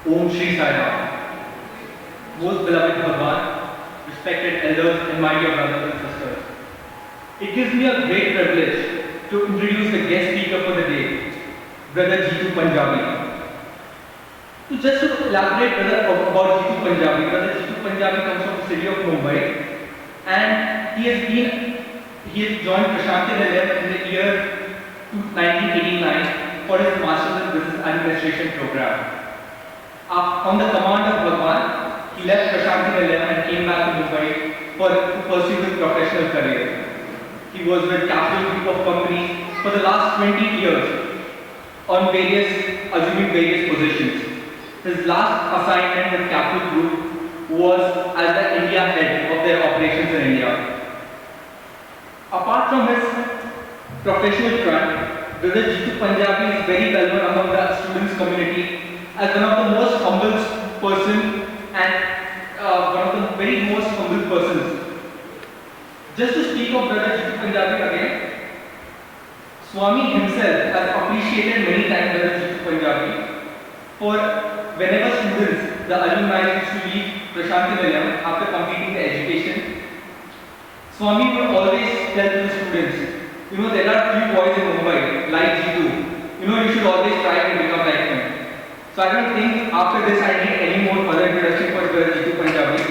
Om Shri Sairam. Most beloved Bhagwan, respected elders and my dear brothers and sisters. It gives me a great privilege to introduce the guest speaker for the day, Brother Jeetu Panjabi. Just to elaborate about Jeetu Panjabi, Brother Jeetu Panjabi comes from the city of Mumbai, and he has joined Prashanti Nilayam in the year 1989 for his Masters in Business Administration program. On the command of Bhagwan, he left Prashanti Nilayam and came back to Mumbai to pursue his professional career. He was with Capital Group of companies for the last 20 years, assuming various positions. His last assignment with Capital Group was as the India head of their operations in India. Apart from his professional front, Brother Jeetu Panjabi is very well known among the students community as one of the most humble person and one of the very most humble persons. Just to speak of Brother Jeetu Panjabi again, Swami himself has appreciated many times Brother Jeetu Panjabi for whenever students, the alumni used to leave Prashanti Nilayam after completing the education, Swami would always tell to the students, there are few boys in Mumbai like Jeetu, you should always try to become like him. So I don't think after this I need any more further introduction for Brother Jeetu Panjabi.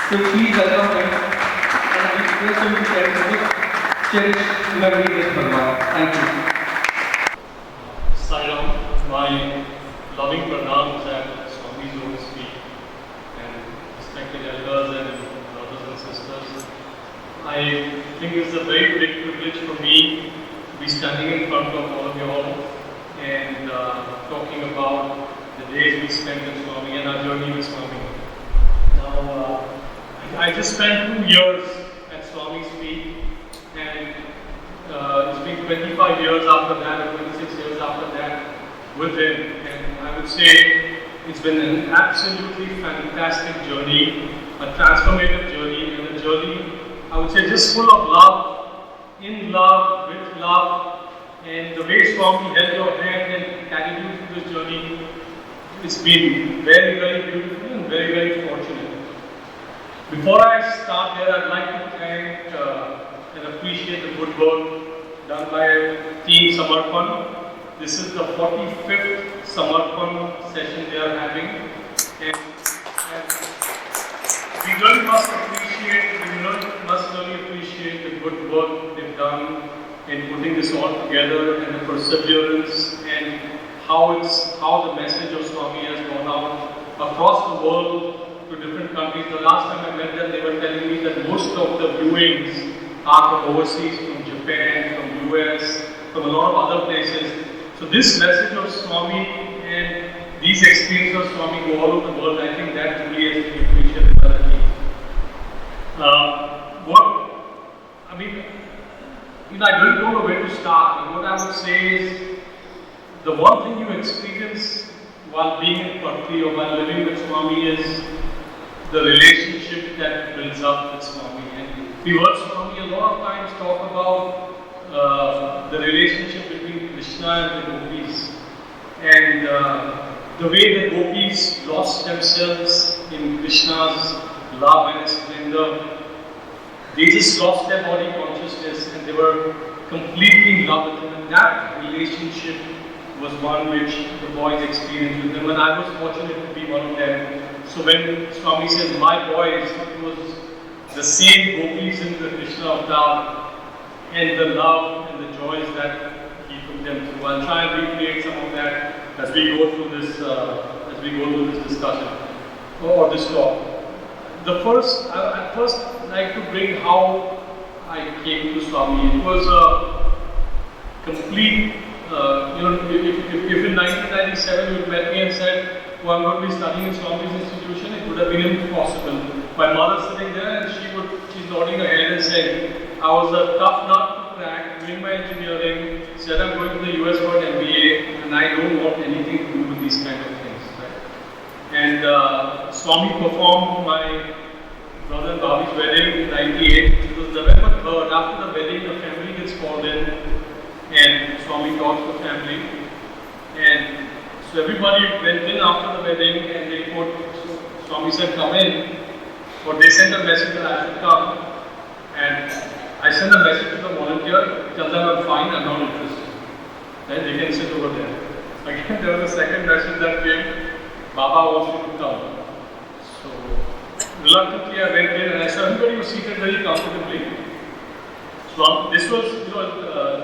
So please welcome him and I request him to share his most cherished memories with Bhagwan. Thank you. Sairam, my loving pranams at Swami's own feet and respected elders and brothers and sisters. I think it's a very great privilege for me to be standing in front of all of you all and talking about the days we spent with Swami and our journey with Swami. Now, I just spent 2 years at Swami's feet, and it's been 25 years after that, or 26 years after that, with him. And I would say it's been an absolutely fantastic journey, a transformative journey, and a journey, I would say, just full of love, in love, with love, and the way Swami held your hand and carried you through this journey. It's been very, very beautiful and very, very fortunate. Before I start here, I'd like to thank and appreciate the good work done by Team Samarpan. This is the 45th Samarpan session they are having. And we really must really appreciate the good work they've done in putting this all together and the perseverance and how the message of Swami has gone out across the world to different countries. The last time I met them, they were telling me that most of the viewings are from overseas, from Japan, from US, from a lot of other places. So this message of Swami and these experiences of Swami go all over the world. I think that really has to be appreciated by the team. I really don't know where to start. What I would say is, the one thing you experience while being in Bhakti or while living with Swami is the relationship that builds up with Swami. And we heard Swami a lot of times talk about the relationship between Krishna and the Gopis. And the way the Gopis lost themselves in Krishna's love and splendor. They just lost their body consciousness and they were completely in love with him. And that relationship was one which the boys experienced with him, and I was fortunate to be one of them. So when Swami says, my boys, it was the same Gopis in the Krishna avatar and the love and the joys that he took them through. I'll try and recreate some of that as we go through this, discussion or this talk. I'd first like to bring how I came to Swami. It was a complete, if in 1997 you had met me and said, oh, I'm going to be studying in Swami's institution, it would have been impossible. My mother sitting there and she's nodding her head and saying, I was a tough nut to crack, doing my engineering, said I'm going to the US for an MBA, and I don't want anything to do with these kind of things. Right? And Swami performed my brother and Bobby's wedding in 98. It was November 3rd. After the wedding, the family gets called in and Swami talks to the family. And So everybody went in after the wedding and they put, Swami said, come in. Or they sent a message that I should come. And I sent a message to the volunteer, tell them I'm fine, I'm not interested. Then they can sit over there. Again, there was a second message that came, Baba wants you to come. So reluctantly I went in and I saw everybody was seated very comfortably. So this was,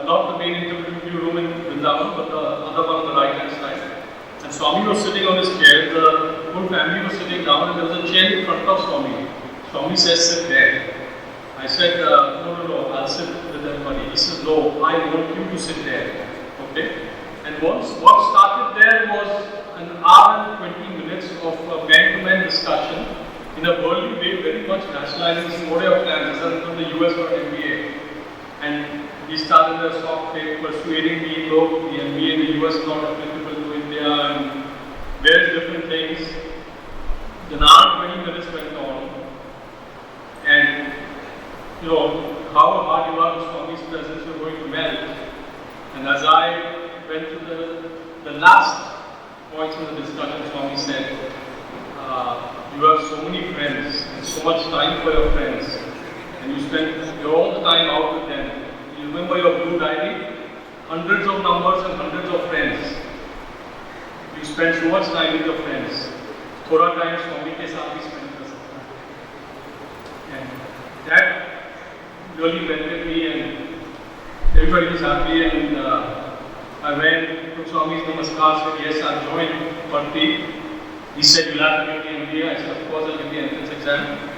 not the main interview room in Vrindavan, but the other one on the right hand side. And Swami was sitting on his chair, the whole family was sitting down, and there was a chair in front of Swami. Swami says, sit there. I said, no, I'll sit with everybody. He said, no, I want you to sit there. Okay? And what started there was an hour and 20 minutes of man-to-man discussion in a worldly way, very much nationalizing what are your plans, from the US or MBA. And he started a soft tape persuading me, look, the MBA in the US is not applicable to India and various different things. An hour and 20 minutes went on. And how hard you are in Swami's presence, you're going to melt. And as I went to the last points in the discussion, Swami said, you have so many friends and so much time for your friends. And you spend all the time out with them. You remember your blue diary? Hundreds of numbers and hundreds of friends. You spend so much time with your friends. Thoda time Swami ke saath bhi spend kar sakta hai. And that really went with me, and everybody was happy. And I went to Swami's Namaskar, said yes, I'll join Bharti. He said, you'll have to give the MBA. I said, of course, I'll give the entrance exam.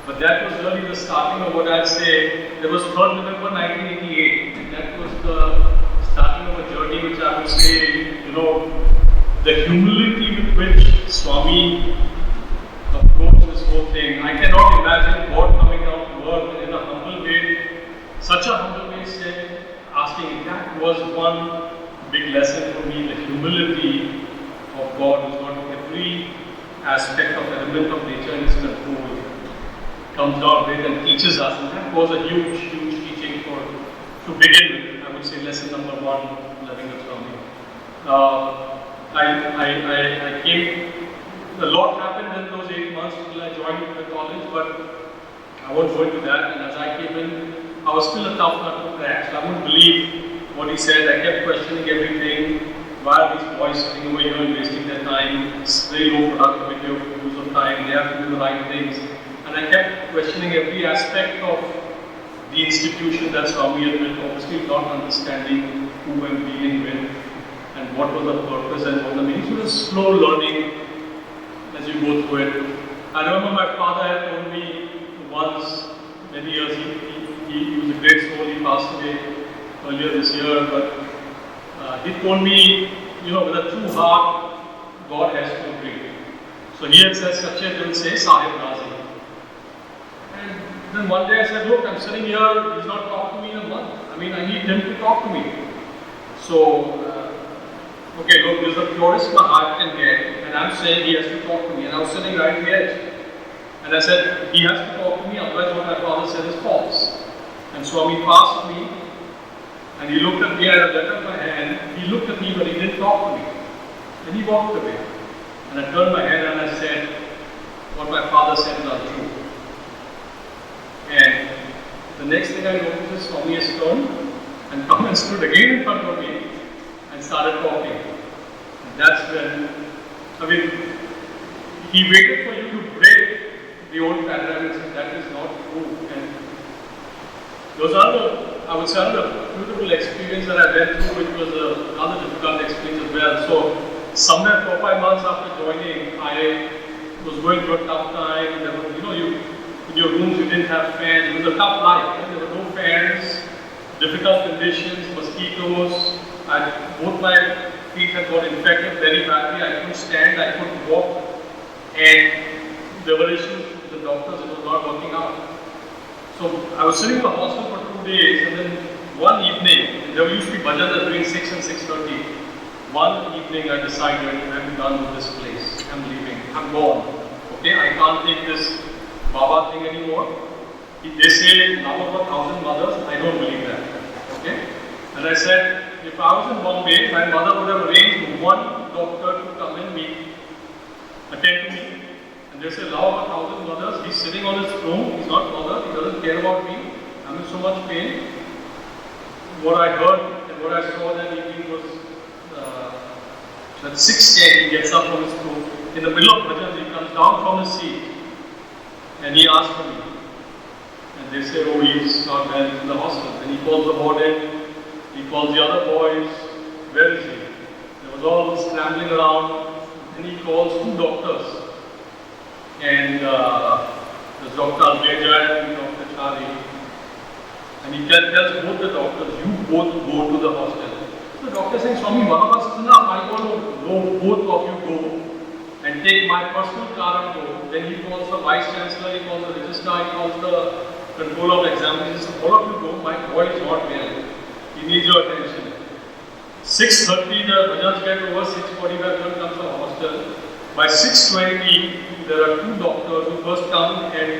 But that was really the starting of what I'd say. There was 3rd November 1988. And that was the starting of a journey which I would say, the humility with which Swami approached this whole thing. I cannot imagine God coming down to earth in a humble way, such a humble way, asking. That was one big lesson for me, the humility of God, who's got every aspect of element of nature in his control, comes down with and teaches us. And that was a huge, huge teaching to begin with. I would say lesson number 1, living with Swami. I came, a lot happened in those 8 months until I joined the college, but I won't go into that. And as I came in, I was still a tough nut to crack. So I wouldn't believe what he said. I kept questioning everything. Why are these boys sitting over here and wasting their time? It's very low productivity of use of time. They have to do the right things. And I kept questioning every aspect of the institution that Swami had built, obviously not understanding who I'm dealing with and what was the purpose and what the meaning. So it was slow learning as you go through it. I remember my father had told me once, many years, he was a great soul, he passed away earlier this year, but he told me, with a true heart, God has to agree. So he had said, Sache will say, Sahib Razi. And then one day I said, look, I'm sitting here, he's not talked to me in a month. I need him to talk to me. So, okay, look, this is the purest my heart can get, and I'm saying he has to talk to me. And I was sitting right at the edge. And I said, he has to talk to me, otherwise what my father said is false. And Swami passed me, and he looked at me, I had a letter in my hand. He looked at me, but he didn't talk to me. And he walked away. And I turned my head and I said, what my father said is untrue. And the next thing I noticed is Swami has turned and come and stood again in front of me and started talking. And that's when, he waited for you to break the old paradigm and said that is not true. And those are I would say, a beautiful experience that I went through, which was another difficult experience as well. So, somewhere 4 or 5 months after joining, I was going through a tough time. And there were, in your rooms you didn't have fans. It was a tough life. There were no fans, difficult conditions, mosquitoes. Both my feet had got infected very badly. I couldn't stand, I couldn't walk. And there were issues with the doctors, it was not working out. So I was sitting in the hospital for 2 days, and then one evening, there used to be bhajans between 6 and 6:30. One evening I decided, I'm done with this place, I'm leaving, I'm gone. Okay, I can't take this Baba thing anymore. They say love of 1,000 mothers, I don't believe that. Okay? And I said, if I was in Bombay, my mother would have arranged one doctor to come and attend to me. And there's a law of 1,000 mothers. He's sitting on his throne. He's not bothered. He doesn't care about me. I'm in so much pain. What I heard and what I saw that evening was at 6:10 he gets up from his throne. In the middle of bhajan, he comes down from his seat and he asks for me. And they say, oh, he's not well, he's in the hospital. Then he calls the warden, he calls the other boys. Where is he? There was all scrambling around. And he calls 2 doctors. And there's Dr. Albeja and Dr. Chari. And he tells both the doctors, you both go to the hospital. So the doctor is saying, Swami, one of us is enough. I want to go, both of you go and take my personal car and go. Then he calls the vice chancellor, he calls the registrar, he calls the controller of examinations. All of you go, my boy is not well. He needs your attention. 6:30 the bhajans get over, 6:45 comes to the hospital. By 6:20 there are 2 doctors who first come and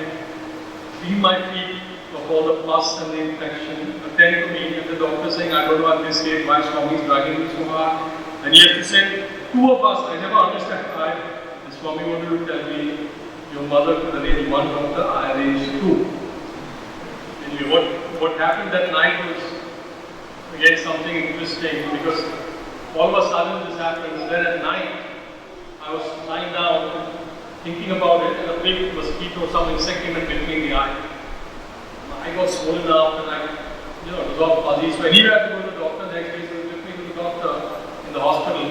clean my feet of all the pus and the infection, attend to me, and the doctor saying, I don't know at this stage why Swami is dragging me so hard. And he has to send 2 of us. I never understand why. And Swami wanted to tell me, your mother could arrange 1 doctor, I arranged 2. Anyway, what happened that night was again something interesting, because all of a sudden this happened. And then at night, I was lying down thinking about it, and a big mosquito, some insect came in between the eye. My eye got swollen up, and it was all fuzzy. So anyway, I had to go to the doctor next day. So he took me to the doctor in the hospital.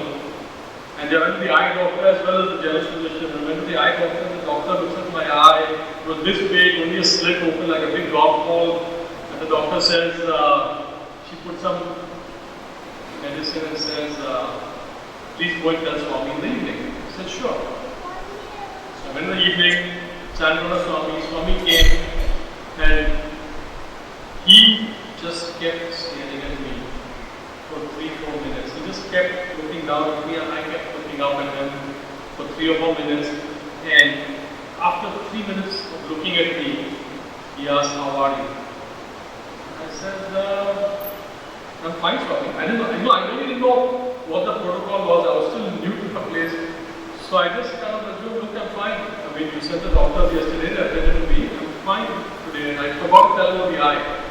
And they went to the eye doctor as well as the general physician. And went to the eye doctor, and the doctor looks at my eye. It was this big, only a slit open like a big golf ball. And the doctor says, she put some medicine and says, please go and tell Swami in the evening. I said, sure. So I went in the evening, sat in front of Swami. Swami came and he just kept staring at me for 3-4 minutes. He just kept looking down at me and I kept looking up at him for 3 or 4 minutes. And after 3 minutes of looking at me, he asked, how are you? I said, I'm fine, Swami. I really didn't know what the protocol was. I was still new to the place. So I just kind of assumed, look, I'm fine. I mean, you sent the doctors yesterday, they attended to me. I'm fine today. And I forgot to tell him the eye.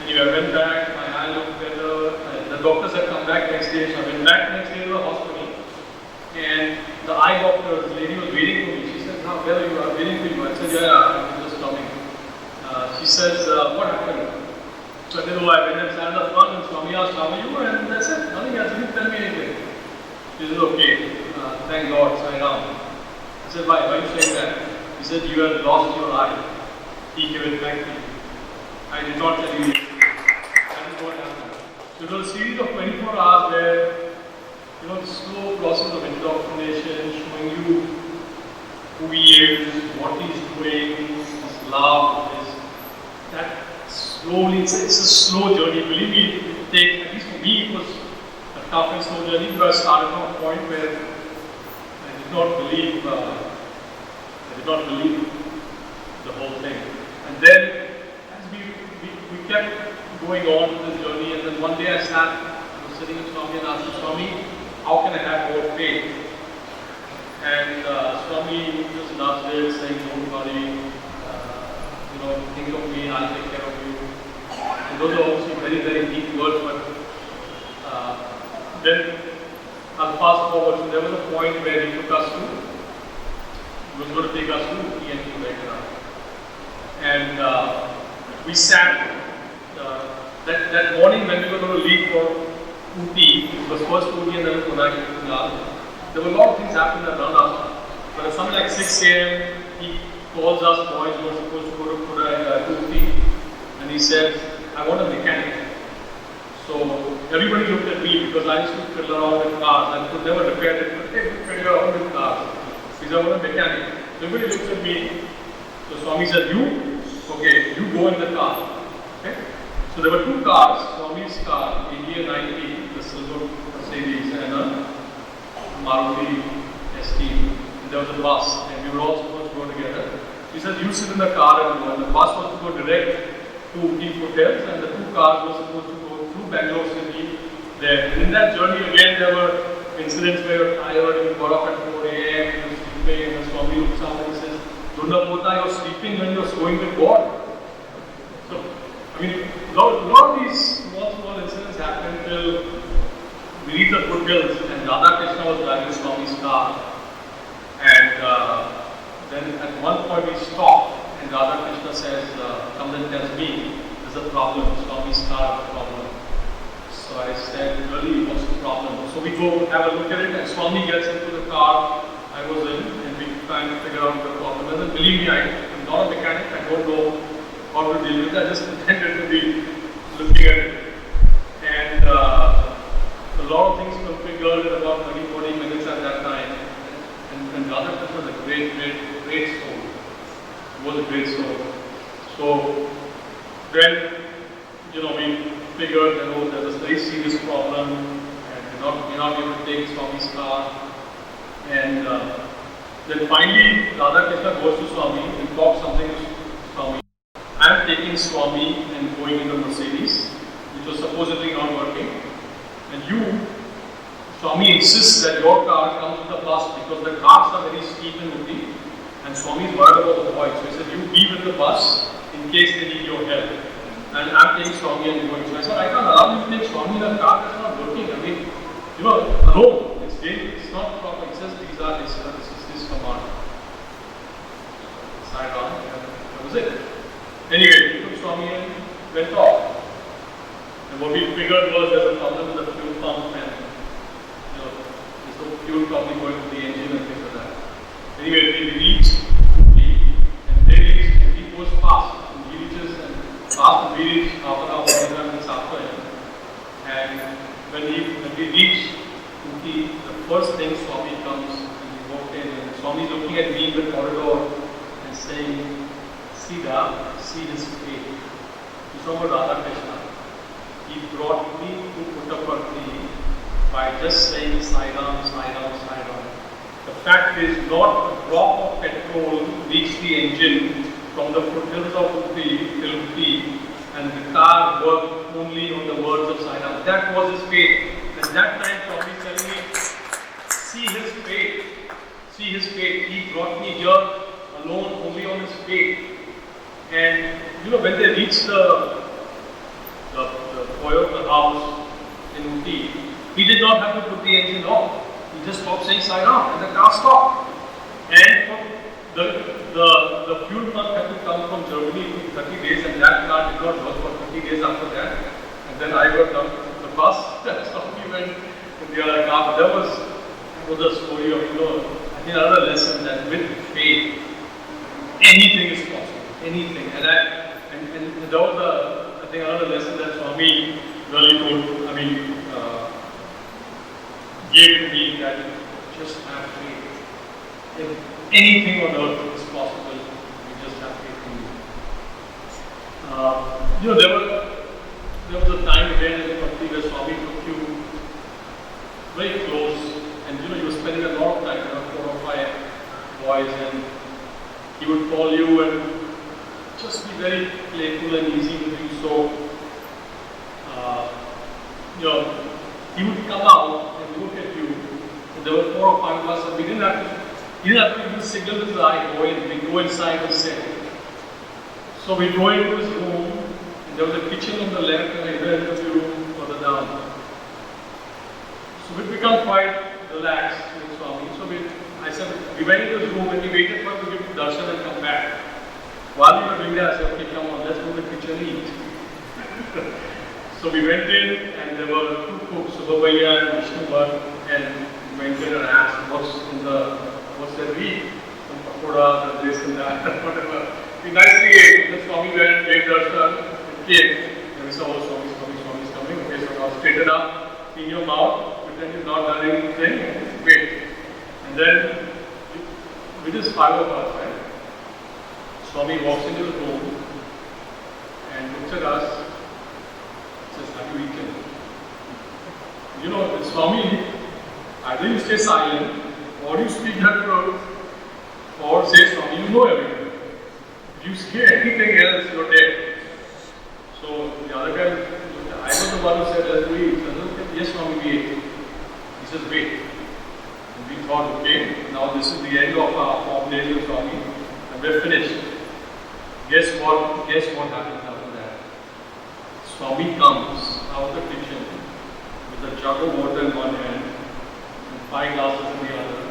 Anyway, I went back, my eye looked better. And the doctors had come back next day. So I went back next day to the hospital. And the eye doctor, the lady was waiting for me. She said, how well you are waiting for you. I said, yeah, I'm just coming. She says, what happened? So I said, oh, I went and sat in the front and Swami asked, how are you? And I said, nothing else, you didn't tell me anything. She said, okay, thank God, Sairams. I said, why are you saying that? He said, you had lost your eye. He gave it back to you. I did not tell you. That is what happened. So it was a series of 24 hours where, the slow process of indoctrination, showing you who he is, what he's doing, his love, that slowly, it's a slow journey. Believe me, it takes, at least for me, it was a tough and slow journey, because I started from a point where I did not believe the whole thing. And then, as we kept going on with this journey, and then one day I was sitting in Swami and asked Swami, how can I have more faith? And Swami just nudged it, saying, don't worry, think of me, I'll take care of you. And those are obviously very, very deep words, but then I'll fast forward. So there was a point where he was going to take us to Uti and Kudaikara. And we sat, that morning when we were going to leave for Uti, it was first Uti and then Kudaikara. There were a lot of things happening around us. But at something like 6 a.m., he calls us boys who are supposed to go to Uti, and he said, I want a mechanic. So everybody looked at me because I used to fiddle around with cars. I could never repair it, but hey, fiddle around with cars. He said, I want a mechanic. Everybody looks at me. So Swami said, you? Okay, you go in the car. Okay? So there were 2 cars, Swami's car, India 90, the silver Mercedes, and a Maruti ST. And there was a bus, and we were all supposed to go together. He said, you sit in the car and go. And the bus was to go direct to Uti hotels, and the 2 cars were supposed to go through Bangalore city there. And in that journey again, there were incidents where you're tired, you got up at 4 a.m., you're sleeping, and the Swami looks out and says, Dunda Pota, you're sleeping when you're going with God. So, I mean, a lot of these small incidents happen till we reach the foothills, and Radha Krishna was driving Swami's car. And then at one point we stopped, and Radha Krishna says, comes and tells me, there's a problem, Swami's car has a problem. So I said, really, what's the problem? So we go have a look at it, and Swami gets into the car I was in, and we try and figure out the problem. And then believe me, I'm not a mechanic, I don't know how to deal with it, I just pretended to be looking at it. And a lot of things configured in about 30-40 minutes at that time. And Radha Krishna was a great soul. He was a great soul. So then, we figured that there's a very serious problem, and we're not able to take Swami's car. And then finally, Radha Krishna goes to Swami and talks something to Swami. I'm taking Swami and going in the Mercedes, which was supposedly not working. And Swami insists that your car comes with the bus because the cars are very steep in Uti, and Swami is worried about the boys. So he said, you be with the bus in case they need your help. And I'm taking Swami and going. So I said, I can't allow you to take Swami in a car that's not working. I mean, alone. It's not proper. It says these are this is this command. Side on, that was it. Anyway, we took Swami and went off. And what we figured was there's a problem with the fuel pump, and there's no fuel probably going to the engine and things like that. Anyway, we reached Uti, and they reached, and he goes fast. And he reaches, and after we reach, half an hour, 45 minutes after him. And when we reach Uti, the first thing Swami comes, and we walked in, and Swami looking at me in the corridor and saying, see his faith. He's talking about Radha Krishna. He brought me to Puttaparthi by just saying Sairams, Sairams, Sairams. The fact is, not a drop of petrol reached the engine from the foothills of Uti till Uti, and the car worked only on the words of Sairams. That was his faith. And that time, Swami is telling me, see his faith. See his faith. He brought me here alone only on his faith. And when they reached the foyer of the house in Uti, he did not have to put the engine on. He just stopped saying Sairam, and the car stopped. And the fuel pump had to come from Germany for 30 days, and that car did not work for 30 days after that. And then I got down to the bus, that's how we went in the other car. But that was a story of, I think another lesson that with faith, anything is possible. Anything. And that was I think another lesson that Swami really gave to me, that just have faith. If anything on earth is possible, we just have faith in you. There was a time again in the country where Swami took you very close, and you were spending a lot of time, 4 or 5 boys, and he would call you and just be very playful and easy with you. So, he would come out and look at you. And there were 4 or 5 of us, and he didn't have to even signal with his eye, go in. We go inside and sit. So we go into his room, and there was a kitchen on the left and a other room further down. So we become quite relaxed with Swami. So I said, we went into his room and we waited for him to give darshan and come back. While we were doing that, I said, okay, come on, let's go to the kitchen and eat. So we went in, and there were 2 cooks, Subhabhaiya and Vishnu Bhatt, and we went in and asked, what's there to eat? Some pakoda, this and that, whatever. We nicely ate. The Swami went, gave darshan, and came. And we saw, Swami's coming. Okay, so now straighten up, clean your mouth, pretend you've not done anything, and wait. And then, with just 5 of us, right? Swami walks into the room and looks at us and says, have you eaten? With Swami, either you stay silent, or you speak that truth, or say, Swami, you know everything. If you say anything else, you're dead. So the other guy, I was the one who said, let's we eat. Yes, Swami, we ate. He says, wait. And we thought, okay, now this is the end of our 4 days of Swami, and we're finished. Guess what? Guess what happens after that? Swami comes out of the kitchen with a jug of water in one hand and 5 glasses in the other.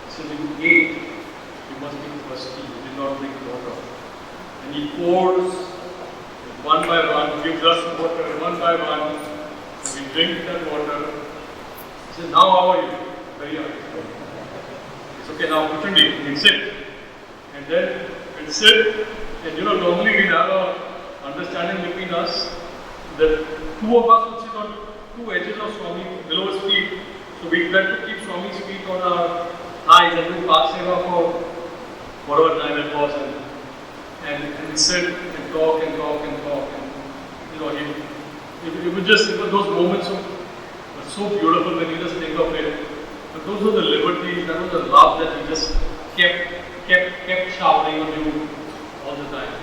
He said, "You ate. You must be thirsty. You did not drink water." And he pours one by one, gives us water one by one. And we drink that water. He said, "Now how are you?" "Very hard." It's okay, now pretend we sit. And then we'll sit. And normally we have a understanding between us that 2 of us would sit on 2 edges of Swami below his feet. So we try to keep Swami's feet on our thighs and do Path Seva for whatever time it was. And we sit and talk and talk and talk. And it was just those moments were so beautiful when you just think of it. But those were the liberties, that was the love that he just kept showering on you all the time.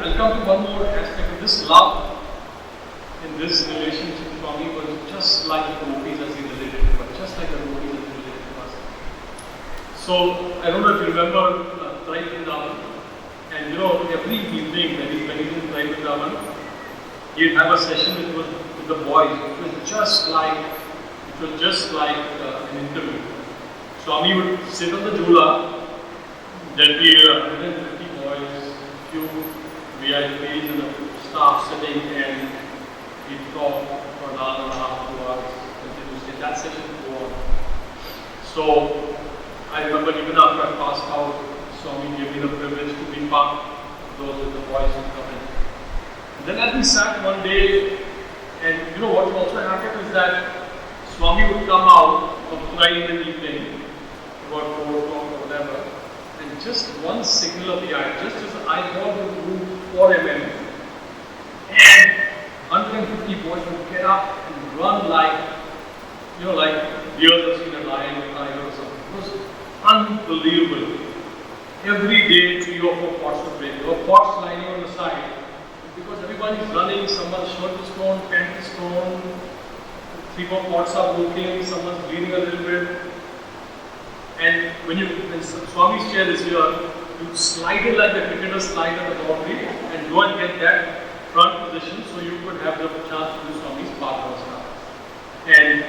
I'll come to one more aspect of this love in this relationship. Swami was just like the gopis as he related to us, just like the gopis as he related to us. So I don't know if you remember Trai Vrindavan, and every evening when he was in Trai Vrindavan, he'd have a session with the boys. It was just like an interview. Swami would sit on the jhula. There'd be 150 boys, few VIPs and the staff sitting, and he'd talk for an hour and a half, 2 hours, continuously. That session would go on. So I remember even after I passed out, Swami gave me the privilege to be part of those with the boys who come in. And then as we sat one day, and what also happened is that Swami would come out of Trai in the evening, about 4 o'clock or whatever, and just one signal of the eye, just as the eyeball would move 4 mm, and 150 boys would get up and run like deers have seen a lion or tiger or something. It was unbelievable. Every day 3 or 4 pots would break. There were pots lining on the side because everybody is running, someone's shirt is torn, pant is torn, 3 or 4 pots are broken, someone's bleeding a little bit. And when Swami's chair is here, you slide it like the cricketer slide on the boundary and go and get that front position so you could have the chance to do Swami's path stuff. And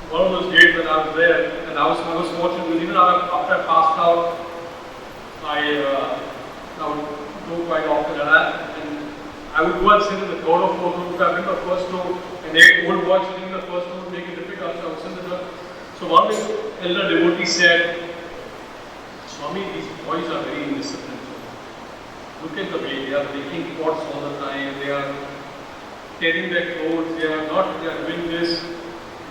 one of those days when I was there, and I was fortunate because even after I passed out, I would go quite often, and I would go and sit in the third or fourth row. I've been the first row, and the old boy sitting in the first row would make it difficult, so I was in the third. So one of the elder devotees said, "Swami, these boys are very indisciplined. Look at the way they are breaking pots all the time, they are tearing their clothes, they are doing this."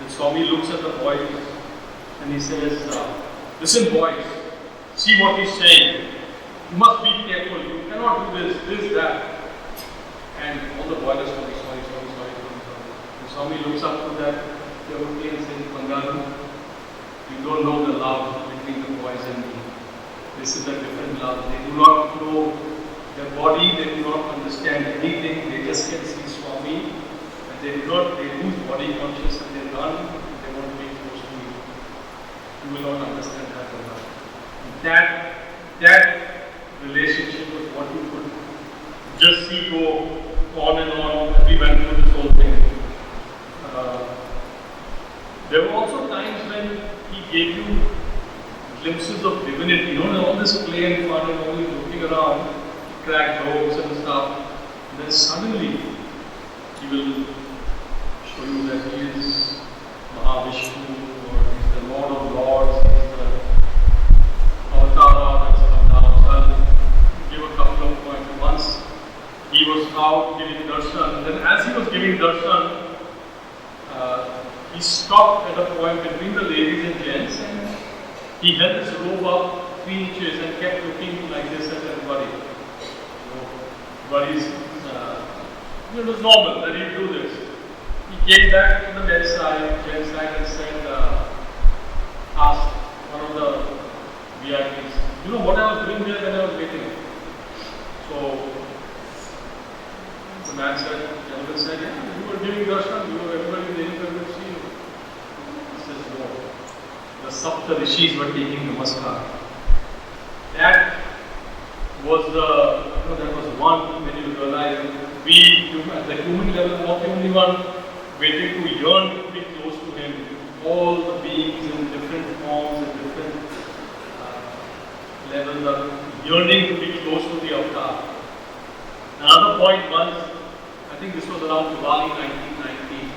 And Swami looks at the boys and he says, "Listen boys, see what he's saying. You must be careful, you cannot do this, that." And all the boys are sorry. And Swami looks up to that devotee and says, "Panjabi, you don't know the love between the boys and me. This is a different love. They do not know their body, they do not understand anything, they just can see Swami, and they lose body conscious and they run, they want to be close to you. You will not understand that love." That relationship was what you could just see go on and on as we went through this whole thing. There were also times when he gave you glimpses of divinity, all this play and fun and all this looking around, crack jokes and stuff. And then suddenly he will show you that he is Mahavishnu, or he is the Lord of Lords, he is the Avatara that's come down. So I'll give a couple of points. Once he was out giving darshan, and then as he was giving darshan, he stopped at a point between the ladies and gents, and he held his robe up 3 inches and kept looking like this at everybody. Everybody's, it was normal that he'd do this. He came back to the men's side and said, asked one of the VIPs, what I was doing there when I was waiting. So the man said, gentleman said, "Yeah, you were giving darshan, you were Sapta Rishis were taking Namaskar. That was that was one when you realize we, at the human level, not the only one waiting to yearn to be close to Him. All the beings in different forms and different levels are yearning to be close to the avatar. Another point was, I think this was around Diwali 1990,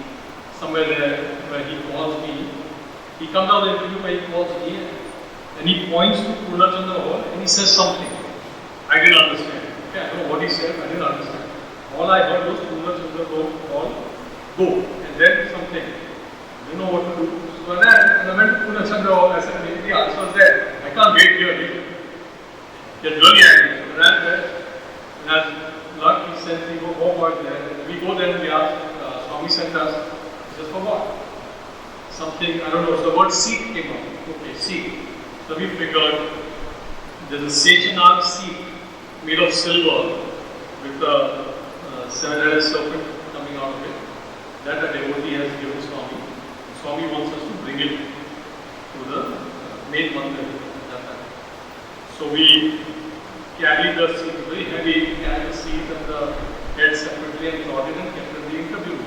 somewhere there where he calls me. He comes out of the interview where he calls me and he points to Purnachandra Hall and he says something. I didn't understand. Okay, I don't know what he said, I didn't understand. All I heard was Purnachandra Hall, go, and then something. I didn't know what to do. So when I went to Purnachandra Hall, I said, maybe the answer is there. I can't wait here. Get really angry. So when I went, and as luck, he sent me, go forward there. We go there and we ask, Swami sent us, just for what? Something, I don't know, so the word seat came up. Okay, seat. So we figured there's a Seshanag seat made of silver with a seven-headed serpent coming out of it. That a devotee has given Swami. Swami wants us to bring it to the main mandir at that time. So we carried the seat, very heavy, carried the seat and the head separately and brought it and kept it in the interview room.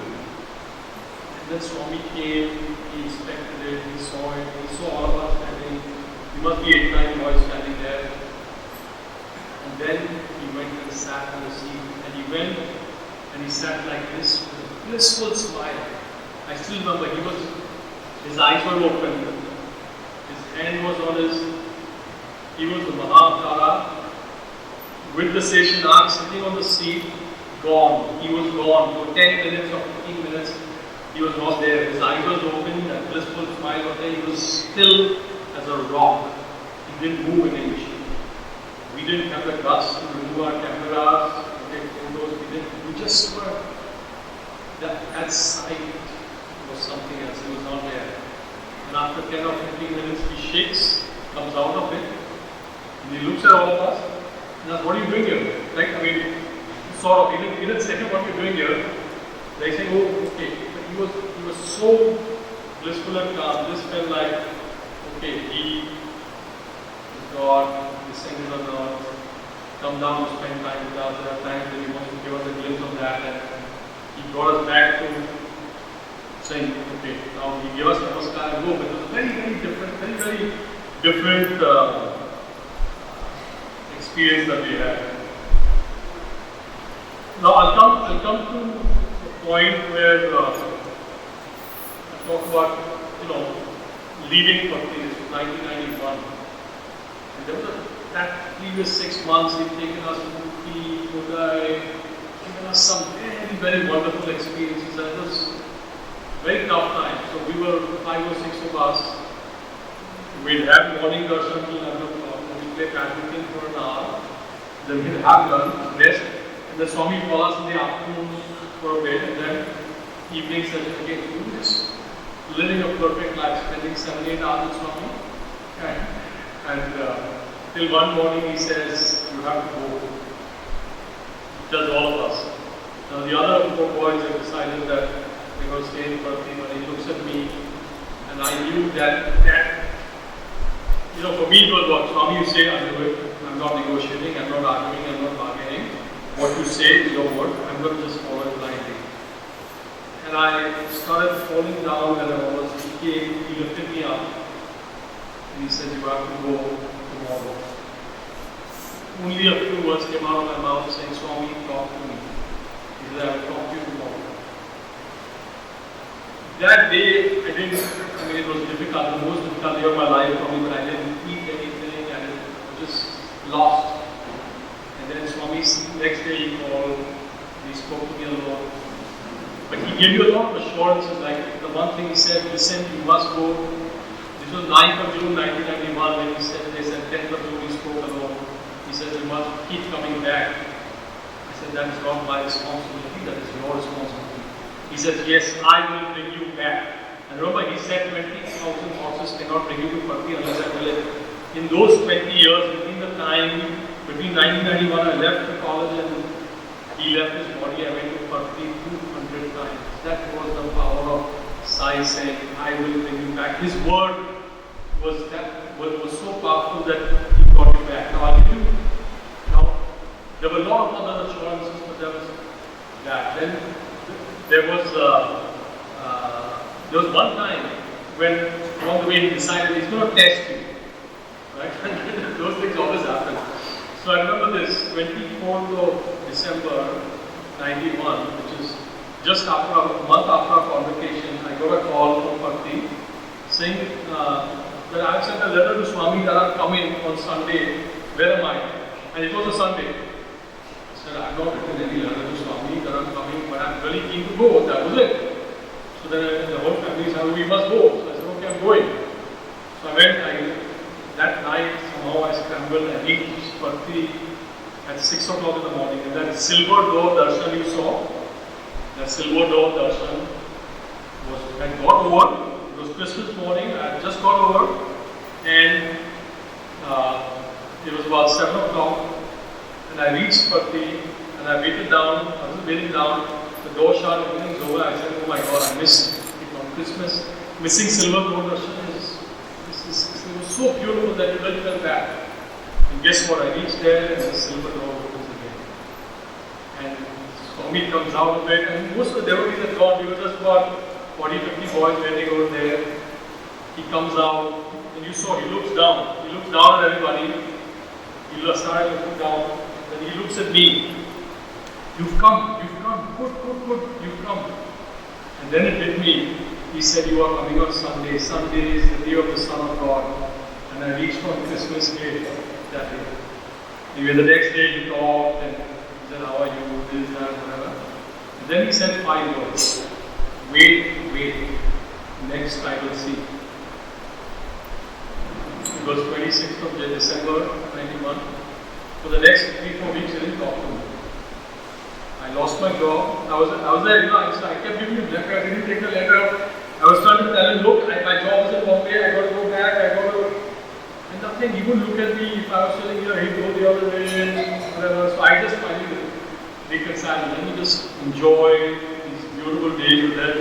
And then Swami came, he inspected it, he saw it, he saw all of us standing. He must be 8-9 boys standing there. And then he went and sat on the seat. And he went and he sat like this with a blissful smile. I still remember his eyes were open. His hand was on he was the Mahavtara with the Seshanag sitting on the seat, gone. He was gone for 10 minutes or 15 minutes. He was not there. His eyes was open, that blissful smile was there. He was still as a rock. He didn't move an inch. We didn't have the guts to remove our cameras, to take photos. We just were. That sight was something else. He was not there. And after 10 or 15 minutes, he shakes, comes out of it, and he looks at all of us. And asks, what are you doing here? Like, I mean, sort of, he didn't say what you're doing here. They say, oh, okay. But he was so blissful and calm. This felt like, okay, he is God, descended on earth, come down to spend time with us. There are times when he wants to give us a glimpse of that. And he brought us back to saying, okay, now he gave us Namaskar and go. But it was very different experience that we had. Now I'll come to the point where I talk about, leaving Bhakti. This was 1991. And there was that previous 6 months he'd taken us to Uti, Mudai, given us some very wonderful experiences. And it was very tough time. So we were 5 or 6 of us. We'd have morning darshan till 11 o'clock. We'd play badminton for an hour. Then we'd have lunch, rest. And the Swami call us in the afternoon for a bit. And then evening session again. We were just living a perfect life, spending 7-8 hours with Swami. And till one morning he says, you have to go. He tells all of us. Now the other 4 boys have decided that they were staying for a few, and he looks at me, and I knew that for me it was what Swami you say, I do it. I'm not negotiating, I'm not arguing, I'm not bargaining. What you say is your word, I'm going to just follow it blindly. And I started falling down when he lifted me up, and he said, you have to go tomorrow. Only a few words came out of my mouth saying, Swami, talk to me. He said, I will talk to you tomorrow. That day, it was difficult, the most difficult day of my life for me, but I didn't eat anything, I was just lost. And then Swami's next day he called, he spoke to me a lot. But he gave you a lot of assurances, like the one thing he said, listen, you must go. This was 9th of June 1991 when he said this, and 10th of June he spoke alone. He said, you must keep coming back. I said, that is not my responsibility, that is your responsibility. He says, yes, I will bring you back. And remember, he said 20,000 horses cannot bring you to Bhakti unless I will it. In those 20 years, between 1991, I left the college and he left his body, I went to Bhakti 200 times. That was the power of Sai saying, I will bring you back. His word was so powerful that he got it back. Now I'll give you, now there were a lot of other assurances, but there was that. Then there was one time when along the way he decided he's going to test you, right? Those things always happen. So I remember this 24th of December 91, which is just after a month after our convocation. I got a call from Bhakti saying that I had sent a letter to Swami that I'm coming on Sunday. Where am I? And it was a Sunday. I said, I've not written any letter to Swami that I'm coming, but I'm really keen to go. That was it. So then the whole family said, we must go. So I said, okay, I'm going. So I went. That night, somehow I scrambled. I reached Bhakti at 6 o'clock in the morning. And that silver door darshan you saw, that silver door darshan had got over. It was Christmas morning. I had just got over. And it was about 7 o'clock. And I reached Bhakti and I waited down. I was waiting down. The door shut, everything's over. I said, oh my God, I missed it on Christmas. Missing silver door darshan it was so beautiful that it really felt bad. And guess what? I reached there and the silver door opens again. And Swami comes out of it, and most of the devotees had gone. We were just about 40, 50 boys waiting over there. He comes out, and you saw he looks down. He looks down at everybody. He started looking down. Then he looks at me. You've come, good, you've come. And then it hit me. He said, you are coming on Sunday. Sunday is the day of the Son of God. And I reached on Christmas Day that day. Anyway, the next day he talked and he said, how are you, this, that, whatever. And then he said 5 words. Wait. Next I will see. It was 26th of December 91. For the next 3-4 weeks, he didn't talk to me. I lost my job. I was there, I kept giving him letter. I didn't take the letter. I was trying to tell him, look, my job is in Bombay, I got to go back, and nothing. He wouldn't look at me. If I was sitting here, he'd go the other way, whatever. So I just finally reconciled. Let me just enjoy these beautiful days with them.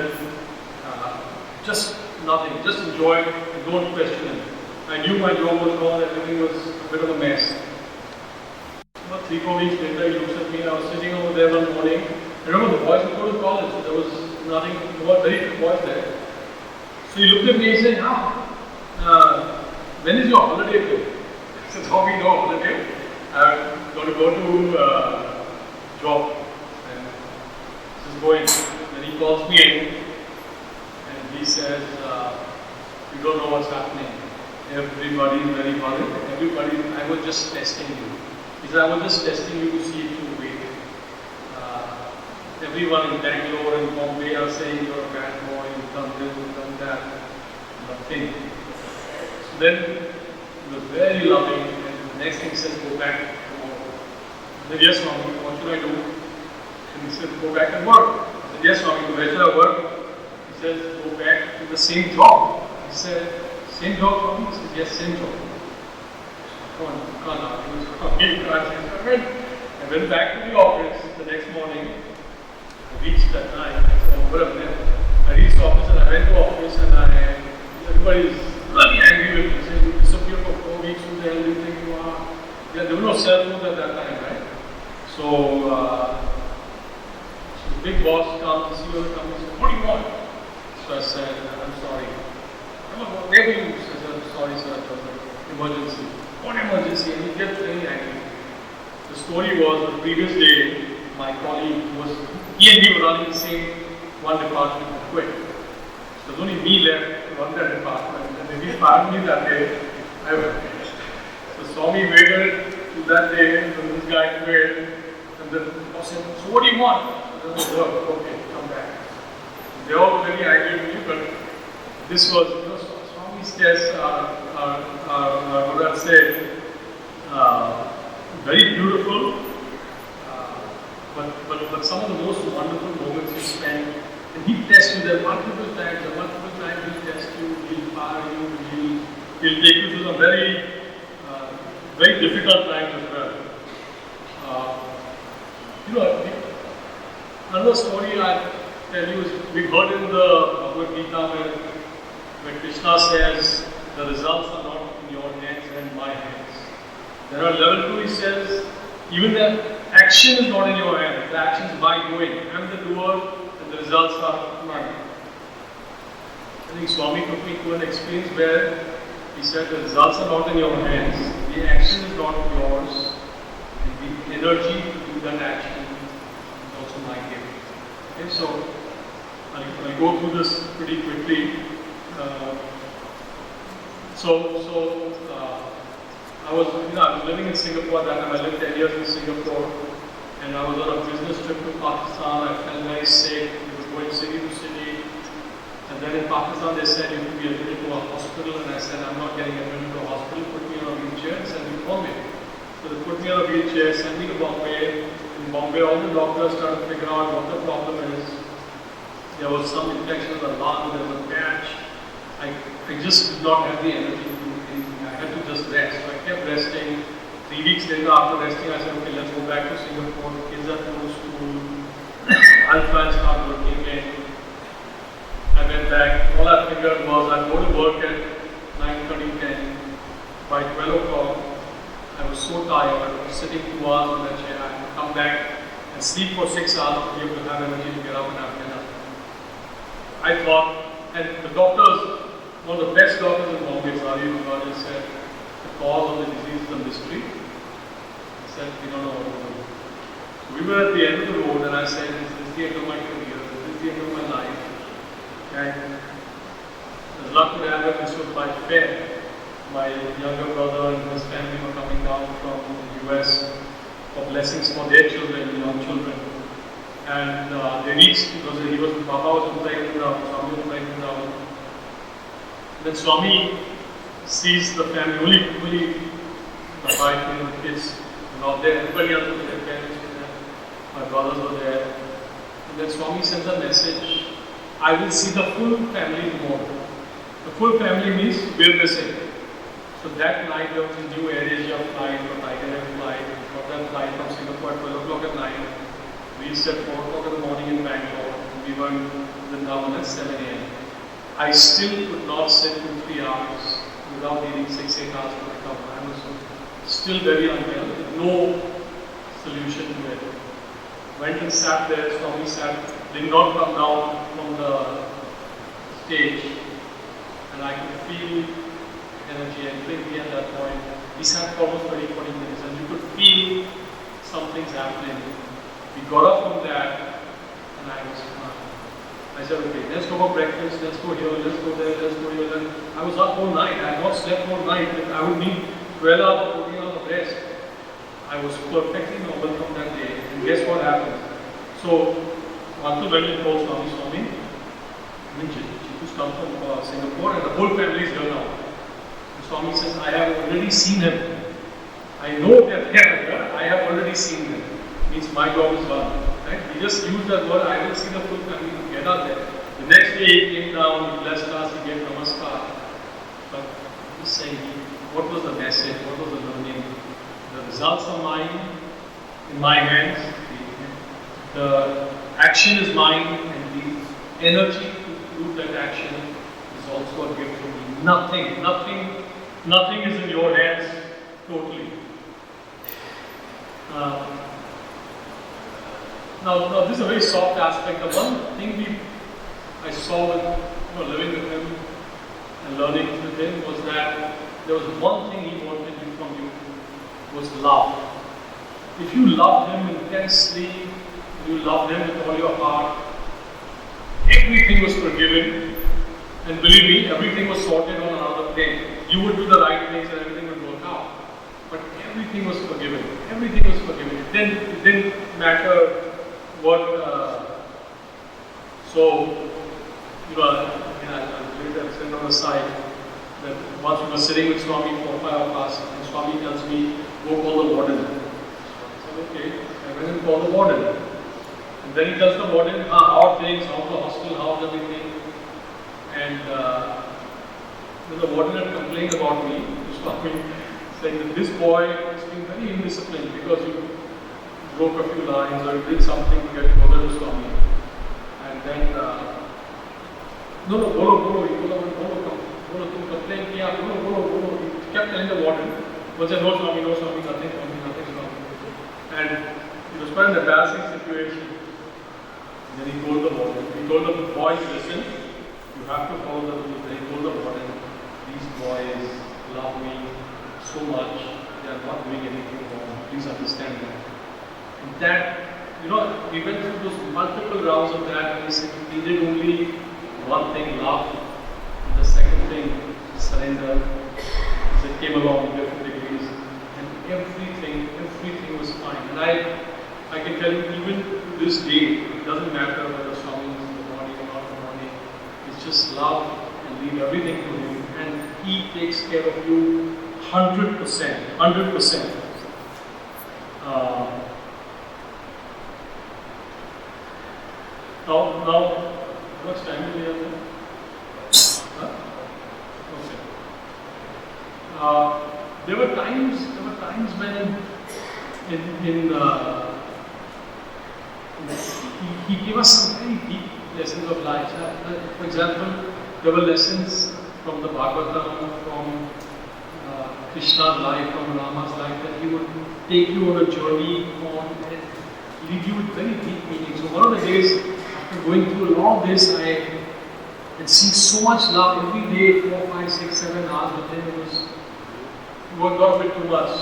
Just nothing. Just enjoy it and don't question it. I knew my job was gone, everything was a bit of a mess. About 3-4 weeks later, he looks at me. I was sitting over there one morning. I remember the boys would go to college, so there was nothing, there were very few boys there. So he looked at me and said, when is your holiday due? I said, how we know holiday? I'm going to go to job. And this is going. Then he calls me in and he says, you don't know what's happening. Everybody is very worried. I was just testing you. He said, I was just testing you to see if you wait. Everyone in Bangalore and Bombay are saying you're a bad boy, you've done this, you've done that. Nothing. So then he was very loving, and the next thing he says, go back tomorrow. I said, yes, Swami, what should I do? And he said, go back and work. I said, yes, Swami, where should I work? He says, go back to the same job. I said, same job, Swami? He said, yes, same job. I went back to the office the next morning. I reached that night. I reached the office and I went to the office and everybody is really angry with me. Saying, you disappear for 4 weeks, who the hell do you think you are? Yeah, there were no cell phones at that time, right? So the big boss comes, the CEO of the company said, what do you want? So I said, I'm sorry. Where were you? I said, I'm sorry, sir, it was an emergency. What emergency? And he kept very angry. The story was the previous day, my colleague he and me were running the same one department and quit. So there's only me left to run that department. And when he fired me that day, I went. So Swami waited till that day when this guy quit. And then I said, so what do you want? So I said, okay, come back. They all were very angry with me, but this was, Swami's tests are what I'd say, very beautiful, but some of the most wonderful moments you spend, and he tests you there multiple times, he'll test you, he'll fire you, he'll take you through some very, very difficult times as well. Another story I tell you is, we heard in the Bhagavad Gita where Krishna says the results are not in your hands and my hands. There are level 2, he says, even the action is not in your hands, the action is by doing. I am the doer and the results are mine. I think Swami took me to an experience where he said the results are not in your hands, the action is not yours, and the energy to do that action is also my gift. Okay, so I'll go through this pretty quickly. I was living in Singapore at that time. I lived 10 years in Singapore, and I was on a business trip to Pakistan. I felt very sick. We were going city to city. And then in Pakistan, they said you could be admitted to a hospital, and I said, I'm not getting admitted to a hospital. Put me on a wheelchair and send me to Bombay. So they put me on a wheelchair, sent me to Bombay. In Bombay, all the doctors started to figure out what the problem is. There was some infection of the lung, there was a patch. I just did not have the energy to do anything. I had to just rest. So I kept resting. 3 weeks later, after resting, I said, okay, let's go back to Singapore. The kids are going to school. I'll try and start working again. I went back. All I figured was I'd go to work at 9:30, 10. By 12 o'clock, I was so tired. I was sitting 2 hours on that chair. I had to come back and sleep for 6 hours to be able to have energy to get up and have dinner. I thought, and the doctors, one of the best doctors in Bombay, said, the cause of the disease is a mystery. He said, we don't know what to do. So we were at the end of the road, and I said, this is the end of my career, this is the end of my life. And as luck would have it, this was my fair. My younger brother and his family were coming down from the US for blessings for their children, young children. And they reached, because he was, Papa was praying down, Swami was praying down. Then Swami sees the family, only my wife and the kids were not there. Everybody else was there, parents were there, my brothers were there. And then Swami sends a message, I will see the full family tomorrow. The full family means we're missing. So that night there was a new Air Asia flight or Tiger Air flight. We got that flight from Singapore at 12 o'clock at night. We reached at 4 o'clock in the morning in Bangalore. We were in Vrindavan at 7 a.m. I still could not sit for 3 hours without needing 6-8 hours to recover. I was still very unwell, no solution to it. Went and sat there, Swami sat, did not come down from the stage, and I could feel energy entering me at that point. He sat for almost 30-40 minutes, and you could feel something's happening. We got up from that, and I was fine. I said, okay, let's go for breakfast, let's go here, let's go there, let's go here. And I was up all night. I had not slept all night. I would need 12 hours, 14 hours of rest. I was perfectly normal from that day. And guess what happened? So, Uncle went and told Swami, Jeetu's come from Singapore and the whole family is here now. And Swami says, I have already seen him. I know they're here, I have already seen him. Means my job is done. Right? He just used that word, I will see the full family together there. The next day he came down, he blessed us, he gave namaskar. But he's saying, what was the message, what was the learning? The results are mine, in my hands. The action is mine, and the energy to do that action is also a gift from me. Nothing is in your hands totally. Now this is a very soft aspect. The one thing I saw with living with him and learning with him was that there was one thing he wanted from you was love. If you loved him intensely, you loved him with all your heart, everything was forgiven, and believe me, everything was sorted on another plane. You would do the right things and everything would work out. But everything was forgiven. Everything was forgiven. It didn't matter what. I'll leave that stand on the side. That once we were sitting with Swami, 4 or 5 of us, and Swami tells me, go call the warden. So I said, okay. I went and called the warden. And then he tells the warden, how are things, how's the hostel, how's everything. And then the warden had complained about me to Swami, saying that this boy has been very indisciplined because you broke a few lines or you did something to get closer to Swami. And then, bolo, come. bolo, tum complain kiya, bolo. He kept telling the warden, was there no Swami, nothing, Swami. And it was quite an embarrassing situation. And then he told the warden, he told the boys, listen, you have to follow the rules. Then he told the warden, these boys love me so much, they are not doing anything wrong. Please understand that. And that, we went through those multiple rounds of that, and he said he needed only one thing, love. And the second thing, surrender. That came along in different degrees. And everything was fine. And I can tell you, even to this day, it doesn't matter whether Swami is in the body or not in the body. It's just love and leave everything to him. And he takes care of you 100%. Now, how much time do we have there? Huh? Okay. There were times when he gave us some very deep lessons of life. For example, there were lessons from the Bhagavatam, from Krishna's life, from Rama's life, that he would take you on a journey on and leave you with very deep meaning. So one of the days, after going through all this, I had seen so much love every day, 4, 5, 6, 7 hours, but then it got a bit too much.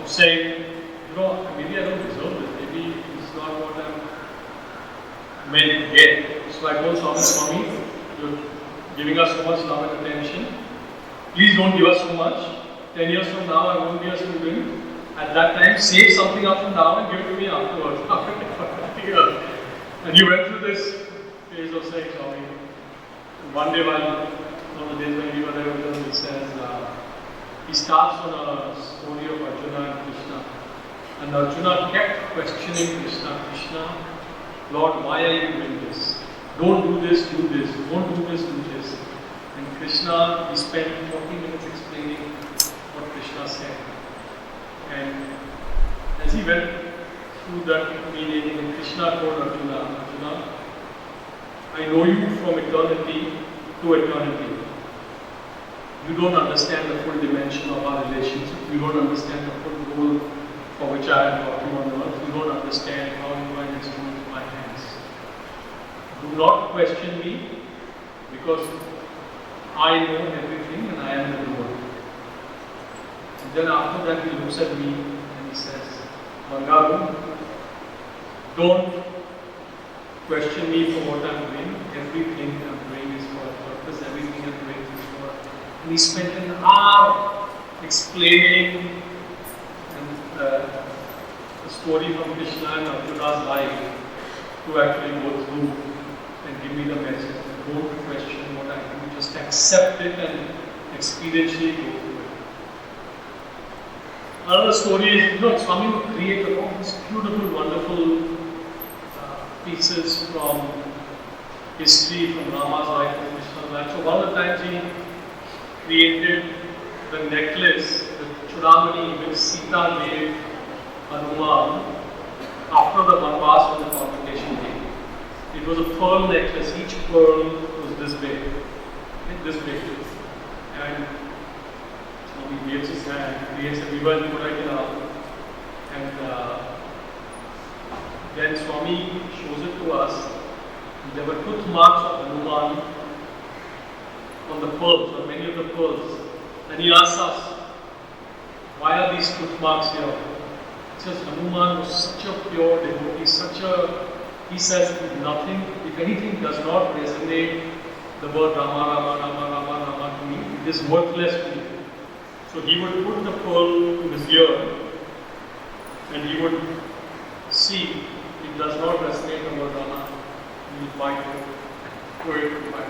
Of saying, maybe I don't deserve this, maybe it's not what I'm meant to get. So I told Swami, you're giving us so much love and attention. Please don't give us so much. 10 years from now, I won't be a student. At that time, save something up from now and give it to me afterwards. And you went through this phase of saying, Swami. One day, one of the days when we were there with him, he says, he starts on a story of Arjuna and Krishna. And Arjuna kept questioning Krishna, Lord, why are you doing this? Don't do this, do this. Don't do this, do this. And Krishna, he spent 40 minutes explaining what Krishna said. And as he went through that meaning, and Krishna told Arjuna, I know you from eternity to eternity. You don't understand the full dimension of our relationship. You don't understand the full goal for which I am working on earth. You don't understand how you are an instrument in my hands. Do not question me, because I know everything and I am the knower. And then after that he looks at me and he says, Bangaru, don't question me for what I am doing. Everything I am doing is for a purpose. Everything I am doing is for. And he spent an hour explaining the story from Krishna and Arjuna's life to actually go through and give me the message. Don't question what I do, just accept it and experientially go through it. Another story is, Swami would create all these beautiful, wonderful pieces from history, from Rama's life and Krishna's life. So one of the times he created the necklace, the Chudamani, which Sita gave Hanuman after the Banvas on the convocation day. It was a pearl necklace. Each pearl was this big. And Swami gives his hand, creates a river in Kodaikanal. And then Swami shows it to us. There were tooth marks of Hanuman on the pearls, on many of the pearls. And he asks us, why are these tooth marks here? He says Hanuman was such a pure devotee, he says nothing, if anything does not resonate, the word Rama to me, it is worthless to me. So he would put the pearl to his ear and he would see it does not resonate the word Rama, he would bite it, throw it, bite it.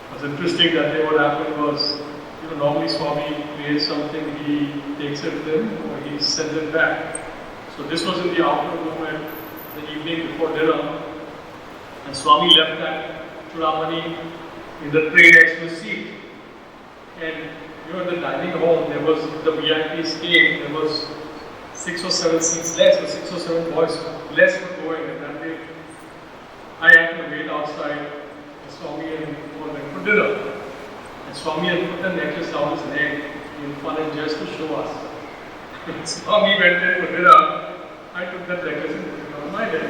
What's interesting that day, what happened was, normally Swami creates something, he takes it with him or he sends it back. So this was in the outer room at the evening before dinner, and Swami left that Chudamani in the tray next to his seat. And in the dining hall, there was the VIPs came, there was 6 or 7 seats less, or 6 or 7 boys less were going, and that day I had to wait outside. Swami and all went for dinner. And Swami had put the necklace down his neck in fun and jest to show us. When Swami went in for dinner, I took that necklace and put it on my head.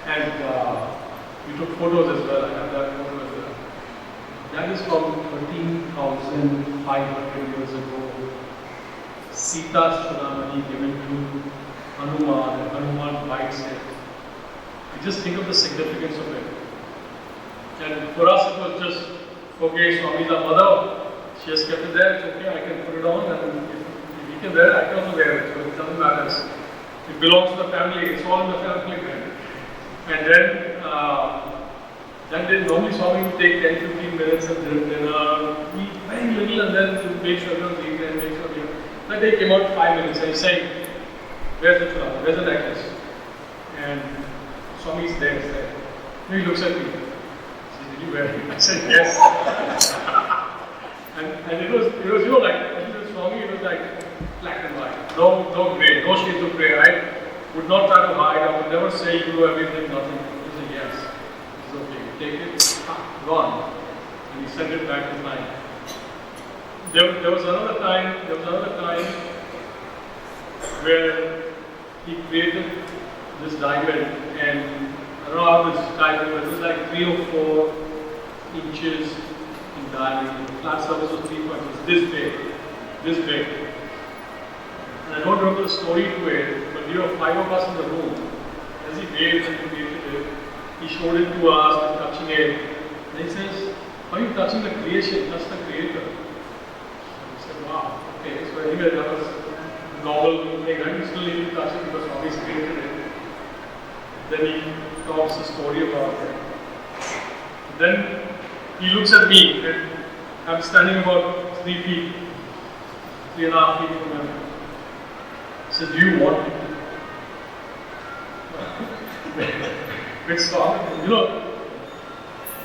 And we took photos as well. I have that photo as well. That is from 13,500 years ago. Sita's Chudamani given to Hanuman, and Hanuman bites it. You just think of the significance of it. And for us it was just, okay, Swami is our mother, she has kept it there, it's okay, I can put it on, and if he can wear it, I can also wear it, so it doesn't matter. It belongs to the family, it's all in the family. And then, normally Swami would take 10-15 minutes and dinner, eat very little, and then to make sure everyone's eating and make sure that day came out 5 minutes and he's saying, where's the chulada, where's the necklace? And Swami is there, And he looks at me. He says, did you wear it? I said, yes. and it was like, Swami, it was like black and white. No gray, no shades of gray. I would not try to hide. I would never say you do everything, nothing. He said, yes. He said, okay, take it, gone. And he sent it back to mine. There was another time where he created this diamond, and I don't know how this diamond was. It was like 3 or 4 inches in diameter. The flat surface was 3 inches, this big. And I don't remember the story to it, but we were 5 of us in the room. As he waved and created it, he showed it to us and touching it. And he says, are you touching the creation? Touch the creator. And we said, wow, okay. So anyway, that was novel thing, right? We still need to touch it because Swami's created it. Then he talks a story about it. Then he looks at me, and I'm standing about 3 feet, 3.5 feet from him. He says, do you want it? With Swami,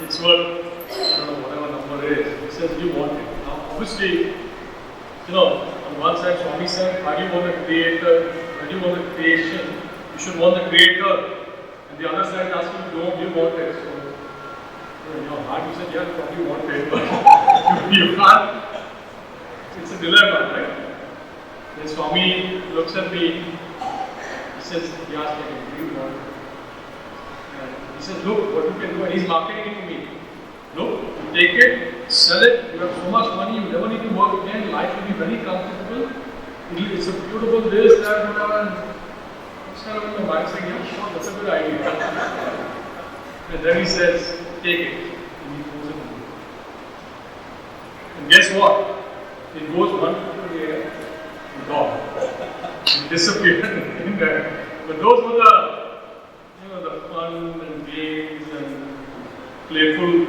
it's worth, I don't know, whatever number it is. He says, do you want it? Now, obviously, on one side, Swami said, how do you want the creator? How do you want the creation? You should want the creator. And the other side asks you, do you want it? So, in your heart, you said, yeah, probably want it, but you can't. It's a dilemma, right? Then Swami looks at me, he says, he asked me, do you want it? And he says, look, what you can do, and he's marketing it to me. Look, you take it, sell it, you have so much money, you never need to work again, life will be very comfortable. It's a beautiful this, that, whatever. And I'm kind of in my mind saying, yeah, sure, that's a good idea. And then he says, take it. And he throws it in. And guess what? It goes 1 foot in the air and gone. It disappeared in there. But those were the fun and games and playful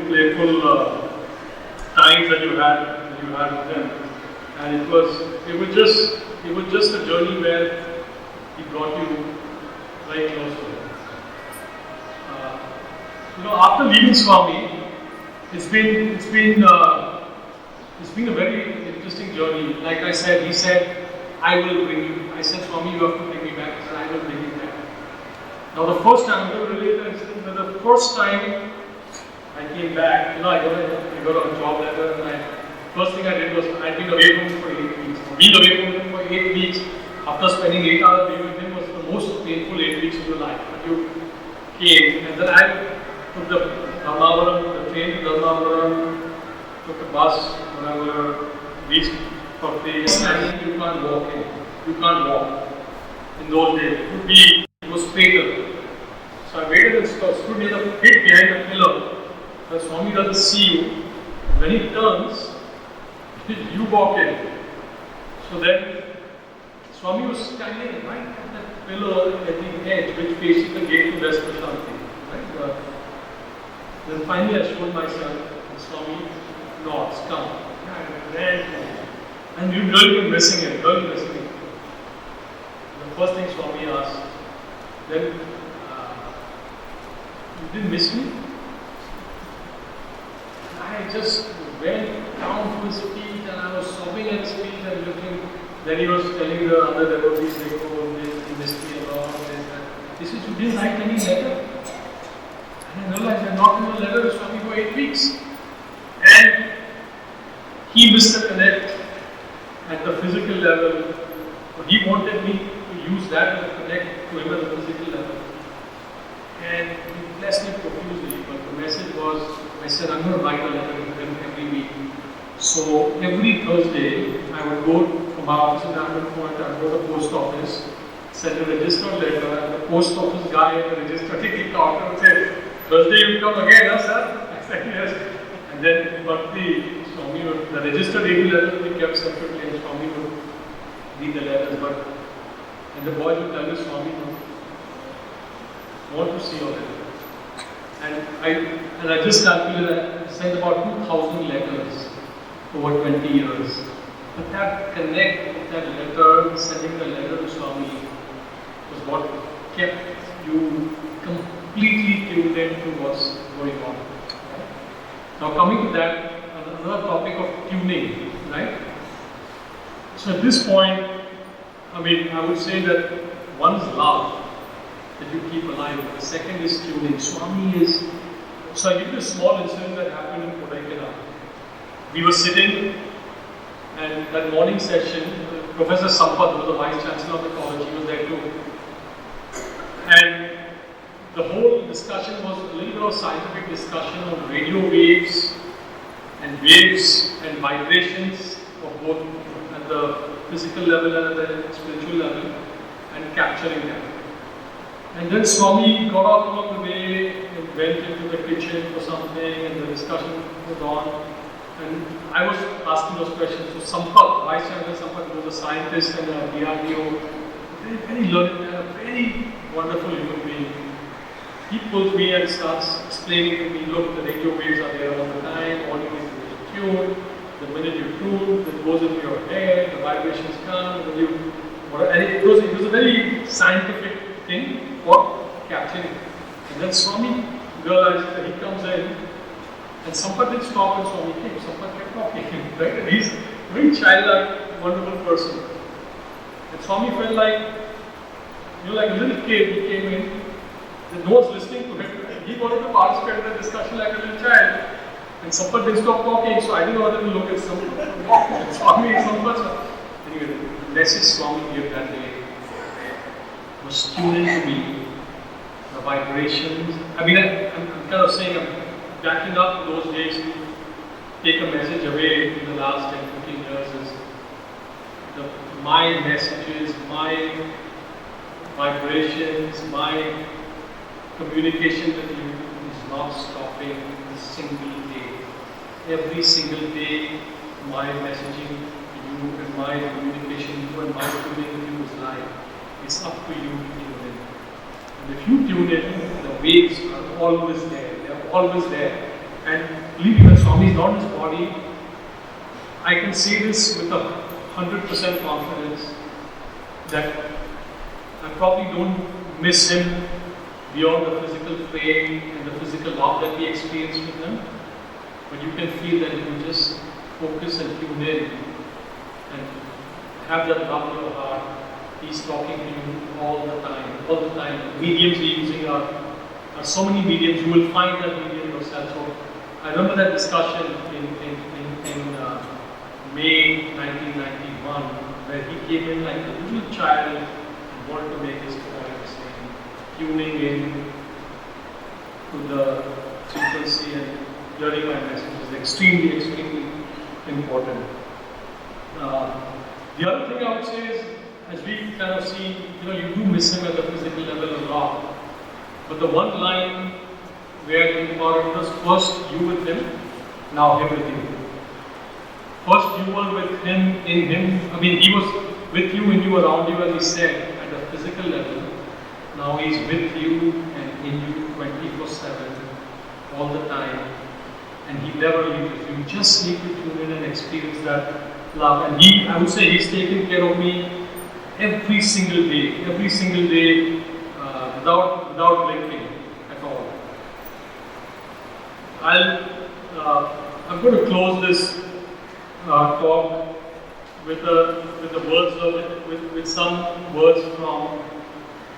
times that you had with them. And it was just a journey where he brought you very close to him. After leaving Swami, it's been a very interesting journey. Like I said, he said, I will bring you. I said, Swami, you have to bring me back. He said, I will bring you back. Now the first time, I'm going to relate the incident, but the first time I came back, I got a job letter, and first thing I did was, I'd been away from him for 8 weeks. Being away from him for 8 weeks, after spending 8 hours a day with him, was the most painful 8 weeks of your life. But you came, and then I took the train to Dharmakshetra, took the bus, whatever, reached for the you can't walk in. You can't walk in those days. It was fatal. So I waited and stood near the pit behind the pillar. The Swami doesn't see you. When he turns, you walk in. So then, Swami was standing right at that pillar at the edge, which faces the gate to West Prashanti. Right? Then finally I showed myself, and Swami nods, come. And you've really been missing it, The first thing Swami asked, then, you didn't miss me? I just went down to his feet and I was sobbing at his feet and looking. Then he was telling the other devotees, like, oh, he missed me a lot, this, that. He said, you didn't write any letter? And I realized I'm not letter to Swami for 8 weeks. And he missed the connect at the physical level. But he wanted me to use that as a connect to him at the physical level. And he blessed me profusely, but the message was, I said, I'm going to write a letter to him every week. So every Thursday, I would go from my office in Diamond Point, I would go to the post office, send a registered letter, and the post office guy at the register ticket counter would say, Thursday you come again, huh, sir? I said, yes. And then, but the registered email letter we kept separately, and Swami would read the letters, and the boys would tell me, Swami, no, I want to see your letter. And I just calculated, I sent about 2,000 letters over 20 years. But that connect with that letter, sending the letter to Swami, was what kept you completely tuned in to what's going on. Right? Now coming to that, another topic of tuning, right? So at this point, I would say that one is love that you keep alive. The second is tuning. Swami is. So I give you a small incident that happened in Kodaikanal. We were sitting, and that morning session, Professor Samarpan, who was the Vice Chancellor of the college, he was there too. And the whole discussion was a little bit of scientific discussion on radio waves and vibrations of both at the physical level and at the spiritual level, and capturing them. And then Swami got up along the way and went into the kitchen for something, and the discussion went on. And I was asking those questions. So Sampath, Vice Chancellor Sampath, who was a scientist and a DRDO, very, very learned and a very wonderful human being. He pulls me and starts explaining to me, look, the radio waves are there all the time, all you need to do is tune. The minute you tune, it goes into your head, the vibrations come, and it was a very scientific thing for capturing. And then Swami realized that he comes in, and Sampath didn't stop and Swami came. Sampath kept talking, right? And he's a very childlike, wonderful person. And Swami felt like, like a little kid. He came in, and no one's listening to him. And he wanted to participate in the discussion like a little child. And Sampath didn't stop talking, so I didn't know whether to look at Sampath. Swami, Sampath. Anyway, the message Swami gave that day was tuned into me, the vibrations. I'm kind of saying, I'm backing up those days to take a message away in the last 10, 15 years is my messages, my vibrations, my communication with you is not stopping a single day. Every single day, my messaging to you and my communication to you and my tuning with you is live. It's up to you to tune in. And if you tune in, the waves are always there. They're always there. And believe me, when Swami is not in his body, I can say this with 100% confidence that I probably don't miss him beyond the physical frame and the physical love that we experience with him. But you can feel that if you just focus and tune in and have that love in your heart, he's talking to you all the time, all the time. The mediums we're using are so many mediums. You will find that medium yourself. So I remember that discussion in May 1991, where he came in like a little child and wanted to make his point, saying, tuning in to the frequency and hearing my message is extremely, extremely important. The other thing I would say is, as we kind of see, you do miss him at the physical level a lot. But the one line where the important was first you with him, now him with you. First you were with him, in him. He was with you and you around you, as he said, at the physical level. Now he's with you and in you 24/7, all the time. And he never leaves you. You just need to tune in and experience that love. And I would say he's taken care of me every single day, without blinking at all. I'm going to close this talk with some words from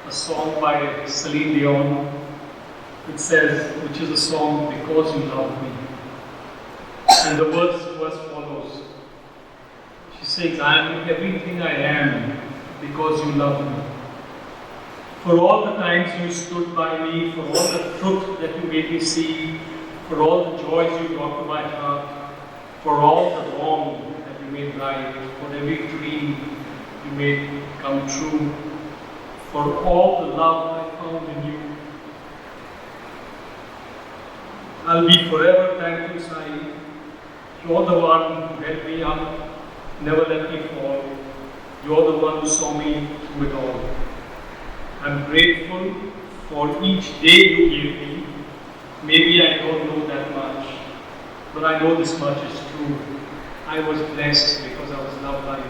a song by Celine Dion. It says, which is a song, Because You Love Me. And the verse follows. She says, I am everything I am because you love me. For all the times you stood by me, for all the truth that you made me see, for all the joys you brought to my heart, for all the wrong that you made right, for every dream you made come true, for all the love I found in you. I'll be forever thankful, Sai. You're the one who held me up, never let me fall. You're the one who saw me through it all. I'm grateful for each day you gave me. Maybe I don't know that much, but I know this much is true. I was blessed because I was loved by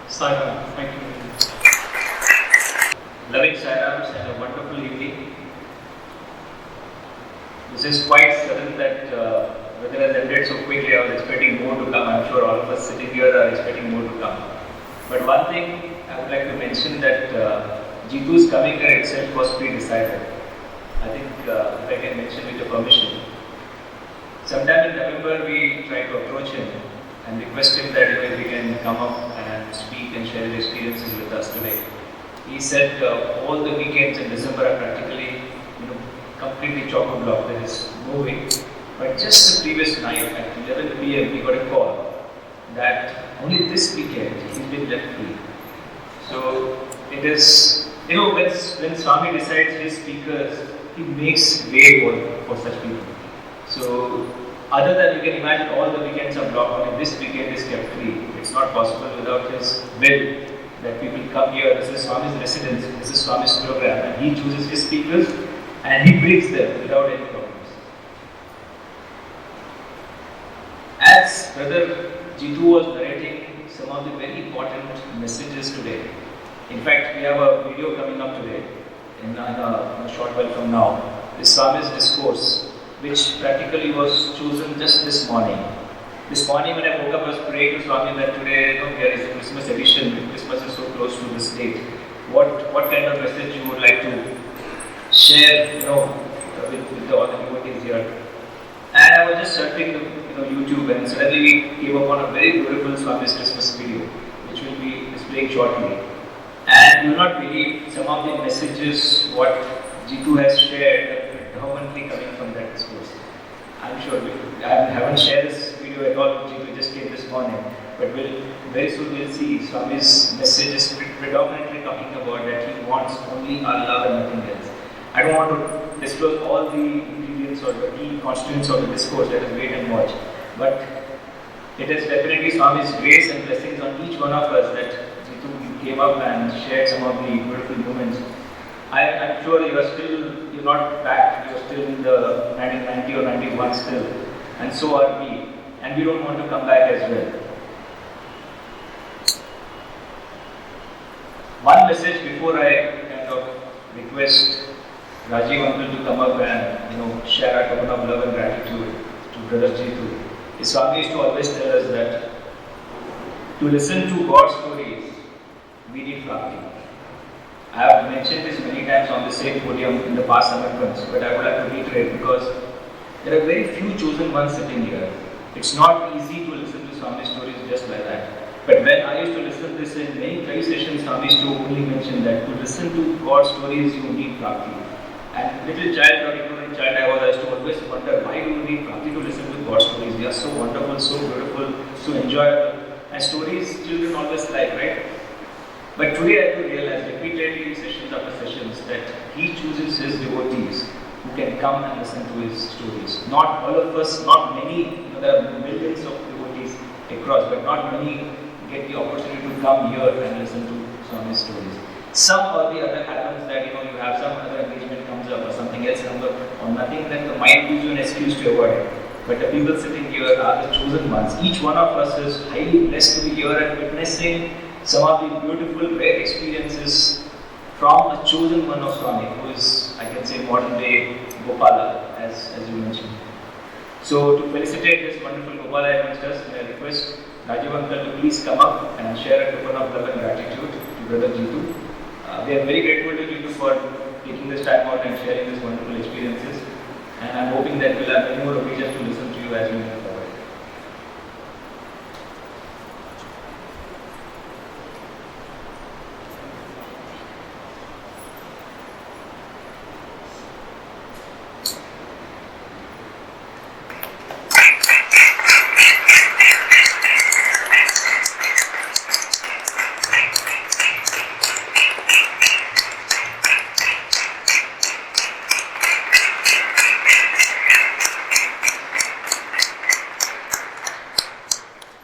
Sairams. Thank you very much. Loving Sairams and a wonderful evening. This is quite sudden that weather has ended so quickly. I was expecting more to come. I'm sure all of us sitting here are expecting more to come. But one thing I would like to mention that Jeetu's coming here itself was pre-decided. I think if I can mention with your permission. Sometime in November we tried to approach him and request him that if he can come up and speak and share his experiences with us today. He said all the weekends in December are practically completely chock-a-block. There is no way. But just the previous night at 11 p.m. we got a call that only this weekend he's been left free. So it is, when Swami decides his speakers, he makes way for such people. So other than you can imagine all the weekends are blocked, only this weekend is kept free. It's not possible without his will that people come here. This is Swami's residence, this is Swami's program, and he chooses his speakers and he brings them without any problems. As Brother Jeetu was narrating some of the very important messages today. In fact, we have a video coming up today in a short while from now. The Swami's discourse, which practically was chosen just this morning. This morning when I woke up, I was praying to Swami that today, there is a Christmas edition. Christmas is so close to this date. What kind of message you would like to share, with all the devotees here? And I was just searching YouTube, and suddenly we came upon a very beautiful Swami's Christmas video, which will be displayed shortly. And you will not believe some of the messages what Jeetu has shared predominantly coming from that discourse. I'm sure I haven't shared this video at all. Jeetu just came this morning, but very soon we'll see Swami's message is predominantly talking about that he wants only our love and nothing else. I don't want to disclose all the ingredients or the key constituents of the discourse. Let us wait and watch. But it is definitely Swami's grace and blessings on each one of us that Jeetu came up and shared some of the beautiful moments. I'm sure you're not back, you're still in the 1990 or 91 still, and so are we, and we don't want to come back as well. One message before I kind of request Rajiv uncle to come up and share a token of love and gratitude to Brother Jeetu. Swami used to always tell us that to listen to God's stories, we need bhakti. I have mentioned this many times on the same podium in the past Samarpans, but I would like to reiterate because there are very few chosen ones sitting here. It's not easy to listen to Swami stories just like that. But when I used to listen to this in many sessions, Swami used to only mention that to listen to God's stories, you need bhakti. And little child or ignorant child I used to always wonder, why do we need bhakti to listen to God's stories? They are so wonderful, so beautiful, so enjoyable. And stories children always like, right? But today I have to realize repeatedly, sessions after sessions, that he chooses his devotees who can come and listen to his stories. Not all of us, not many, there are millions of devotees across, but not many get the opportunity to come here and listen to Swami's stories. Some or the other happens that you have some other engagement comes up or something else comes up or nothing, then the mind gives you an excuse to avoid it. But the people sitting here are the chosen ones. Each one of us is highly blessed to be here and witnessing some of the beautiful, rare experiences from a chosen one of Swami, who is, I can say, modern day Gopala, as you mentioned. So to felicitate this wonderful Gopala amongst us, I request Rajiv uncle to please come up and share a token of love and gratitude to Brother Jeetu. We are very grateful to Jeetu for taking this time out and sharing these wonderful experiences. and I'm hoping that we'll have many more occasions to listen to you as we move forward.